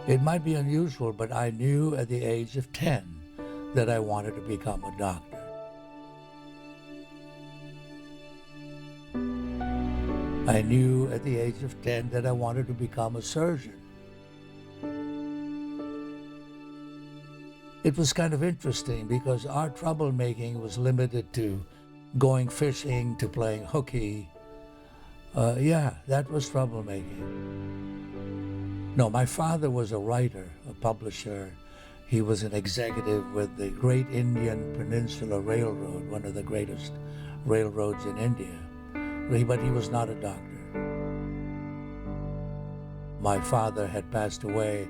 It might be unusual, but I knew at the age of 10 that I wanted to become a doctor. I knew at the age of 10 that I wanted to become a surgeon. It was kind of interesting because our troublemaking was limited to going fishing, to playing hooky. Yeah, that was troublemaking. No, my father was a writer, a publisher. He was an executive with the Great Indian Peninsula Railroad, one of the greatest railroads in India. But he was not a doctor. My father had passed away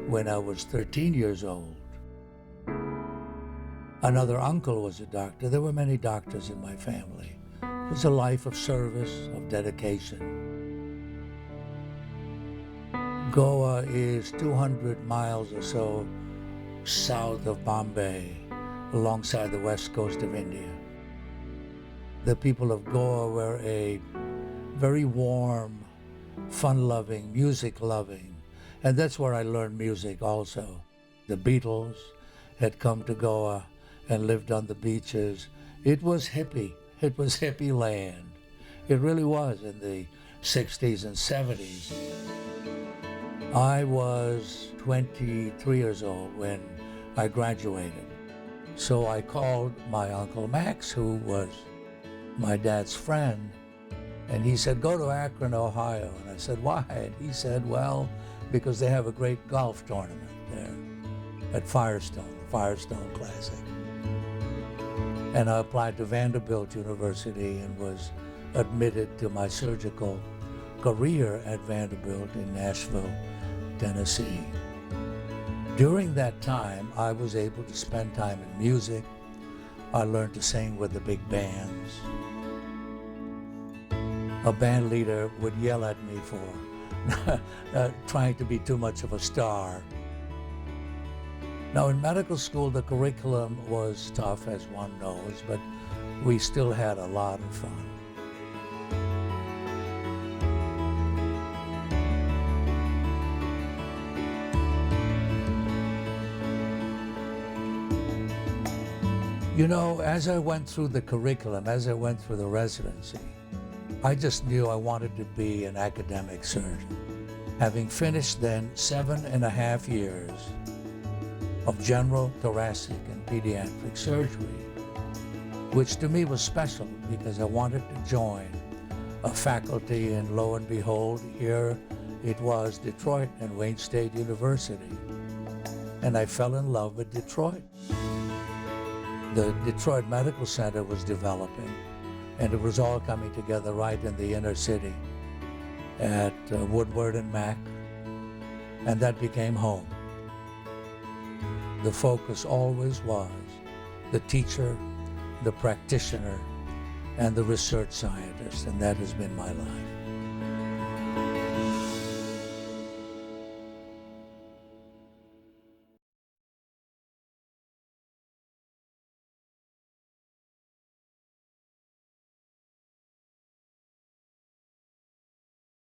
when I was 13 years old. Another uncle was a doctor. There were many doctors in my family. It was a life of service, of dedication. Goa is 200 miles or so south of Bombay, alongside the west coast of India. The people of Goa were a very warm, fun-loving, music-loving, and that's where I learned music also. The Beatles had come to Goa and lived on the beaches. It was hippie. It was hippie land. It really was in the 60s and 70s. I was 23 years old when I graduated. So I called my Uncle Max, who was my dad's friend, and he said, go to Akron, Ohio. And I said, why? And he said, well, because they have a great golf tournament there at Firestone, the Firestone Classic. And I applied to Vanderbilt University and was admitted to my surgical career at Vanderbilt in Nashville, Tennessee. During that time, I was able to spend time in music. I learned to sing with the big bands. A band leader would yell at me for trying to be too much of a star. Now, in medical school, the curriculum was tough, as one knows, but we still had a lot of fun. You know, as I went through the curriculum, as I went through the residency, I just knew I wanted to be an academic surgeon. Having finished then 7.5 years of general, thoracic, and pediatric surgery, which to me was special because I wanted to join a faculty, and lo and behold, here it was, Detroit and Wayne State University. And I fell in love with Detroit. The Detroit Medical Center was developing, and it was all coming together right in the inner city at Woodward and Mack, and that became home. The focus always was the teacher, the practitioner, and the research scientist, and that has been my life.